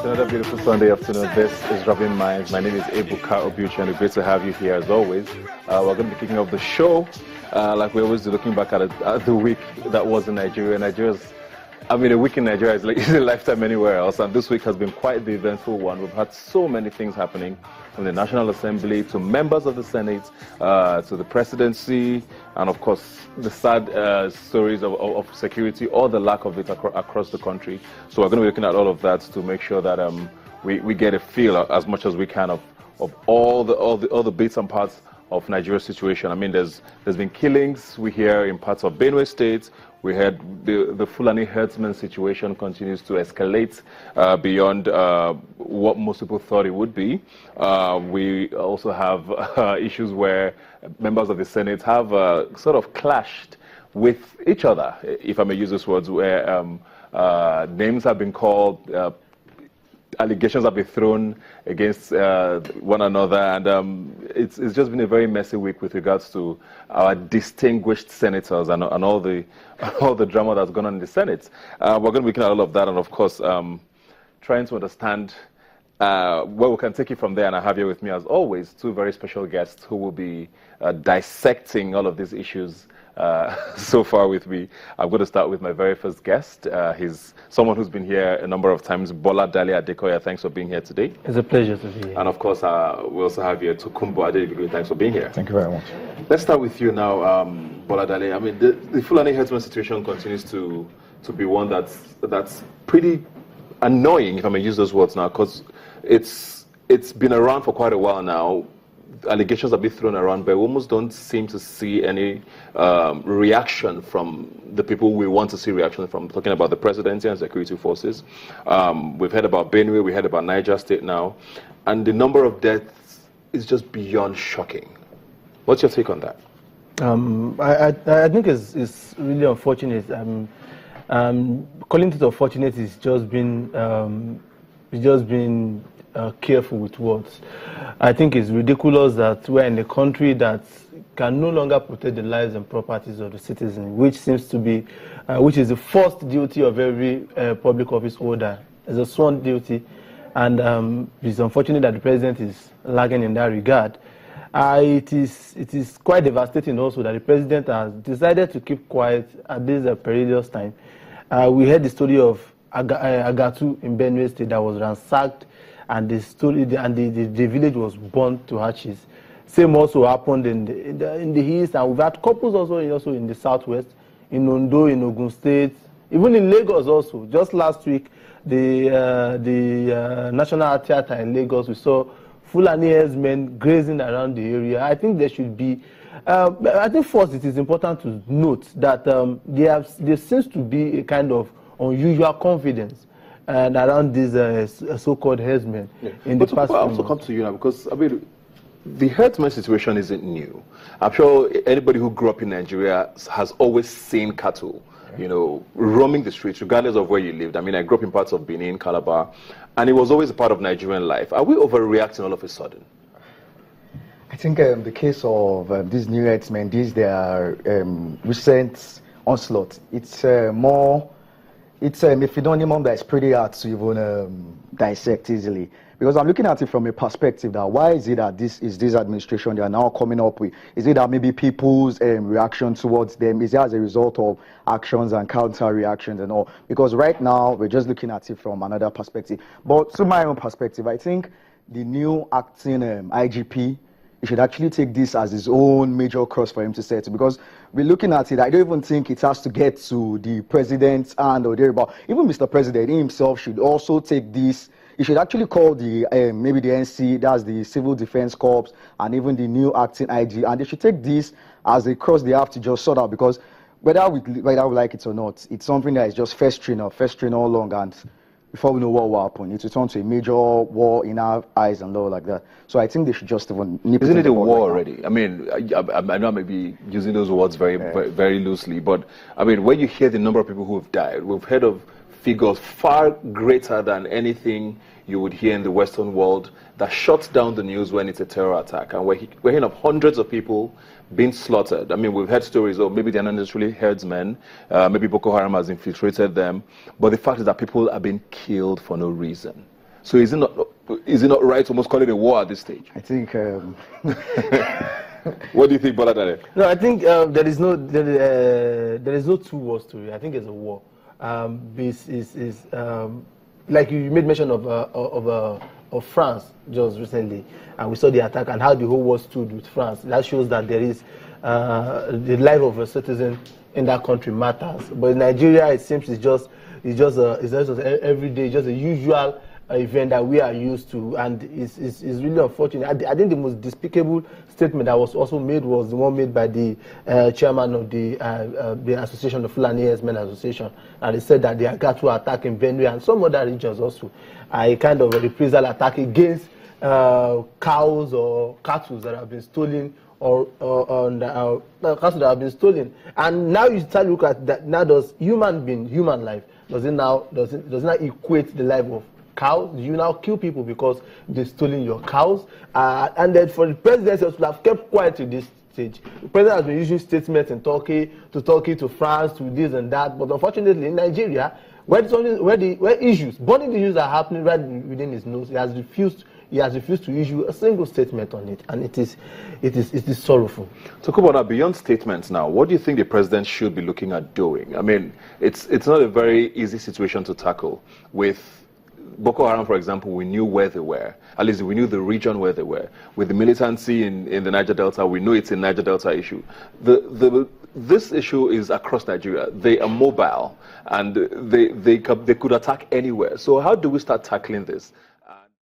Another beautiful Sunday afternoon. This is Rubbin Minds. My name is Ebuka Obuchi, and it's great to have you here as always. We're going to be kicking off the show like we always do, looking back at the week that was in Nigeria. A week in Nigeria is a lifetime anywhere else, and this week has been quite the eventful one. We've had so many things happening, from the National Assembly to members of the Senate to the presidency, and of course the sad stories of security or the lack of it across the country. So we're going to be looking at all of that to make sure that we get a feel as much as we can of all the bits and parts of Nigeria's situation. I mean, there's been killings we hear in parts of Benue State. We heard the Fulani herdsman situation continues to escalate beyond what most people thought it would be. We also have issues where members of the Senate have sort of clashed with each other, if I may use those words, where names have been called, allegations have been thrown against one another, and it's just been a very messy week with regards to our distinguished senators and all the drama that's gone on in the Senate. We're going to be looking at all of that, and of course trying to understand where we can take it from there. And I have here with me, as always, two very special guests who will be dissecting all of these issues so far with me. I'm going to start with my very first guest. He's someone who's been here a number of times, Bola Dale Adekoya. Thanks for being here today. It's a pleasure to be here. And of course, we also have here Tokumbo Adegoke. Thanks for being here. Thank you very much. Let's start with you now, Bola Dale. I mean, the Fulani herdsman situation continues to be one that's pretty annoying, if I may use those words now, because it's been around for quite a while now. Allegations have been thrown around, but we almost don't seem to see any reaction from the people we want to see reaction from. Talking about the presidency and security forces. We've heard about Benue, we heard about Niger State now, and the number of deaths is just beyond shocking. What's your take on that? I think it's really unfortunate. Calling it unfortunate is just being careful with words. I think it's ridiculous that we're in a country that can no longer protect the lives and properties of the citizens, which seems to be, which is the first duty of every public office holder. It's a sworn duty, and it's unfortunate that the president is lagging in that regard. It is quite devastating also that the president has decided to keep quiet at this perilous time. We heard the story of Agatu in Benue State that was ransacked, and the village was burnt to ashes. Same also happened in the east, and we've had couples also in the southwest, in Ondo, in Ogun State, even in Lagos also. Just last week, the National Theatre in Lagos, we saw Fulani herdsmen grazing around the area. I think there should be. I think first it is important to note that there seems to be a kind of unusual confidence and around these so-called herdsmen in the past. But I also come to you now because the herdsman situation isn't new. I'm sure anybody who grew up in Nigeria has always seen cattle, roaming the streets, regardless of where you lived. I mean, I grew up in parts of Benin, Calabar, and it was always a part of Nigerian life. Are we overreacting all of a sudden? I think the case of these new herdsmen, their recent onslaught, it's a phenomenon that's pretty hard to even dissect easily. Because I'm looking at it from a perspective that why is it that this administration they are now coming up with? Is it that maybe people's reaction towards them is it as a result of actions and counter reactions and all? Because right now we're just looking at it from another perspective. But to my own perspective, I think the new acting IGP, he should actually take this as his own major cross for him to settle, because we're looking at it. I don't even think it has to get to the president and or there, but even Mr. President himself should also take this. He should actually call the maybe the NC, that's the Civil Defense Corps, and even the new acting IG, and they should take this as a cross they have to just sort out, because whether we like it or not, it's something that is just festering all along, and before we know what will happen, it will turn to a major war in our eyes and all like that. So I think they should just even nip it. Isn't it a war already? I mean, I know I may be using those words very, very loosely, but I mean, when you hear the number of people who have died, we've heard of figures far greater than anything you would hear in the Western world that shuts down the news when it's a terror attack. And we're hearing of hundreds of people being slaughtered. I mean, we've heard stories of maybe they're not necessarily herdsmen, maybe Boko Haram has infiltrated them, but the fact is that people are being killed for no reason. So is it not right to almost call it a war at this stage? I think. What do you think, Bola? No, I think there is no two wars to it. I think it's a war. Like you made mention of France just recently, and we saw the attack and how the whole world stood with France. That shows that there is the life of a citizen in that country matters. But in Nigeria, it seems it's just every day, just a usual event that we are used to, and it's really unfortunate. I think the most despicable statement that was also made was the one made by the chairman of the association, the Fulani Herdsmen Association, and he said that they are going to attack in Benue and some other regions also. A kind of a reprisal attack against cows or cattle that have been stolen, or cattle that have been stolen. And now you start to look at that. Now, does human life, does it now equate the life of cows? You now kill people because they've stolen your cows, and then for the president to have kept quiet to this stage. The president has been using statements in Turkey, to France, to this and that, but unfortunately in Nigeria, where burning issues are happening right within his nose, he has refused to issue a single statement on it, and it is sorrowful. So Kubana, beyond statements now, what do you think the president should be looking at doing? I mean, it's not a very easy situation to tackle. With Boko Haram, for example, we knew where they were. At least we knew the region where they were. With the militancy in the Niger Delta, we know it's a Niger Delta issue. This issue is across Nigeria. They are mobile, and they could attack anywhere. So how do we start tackling this?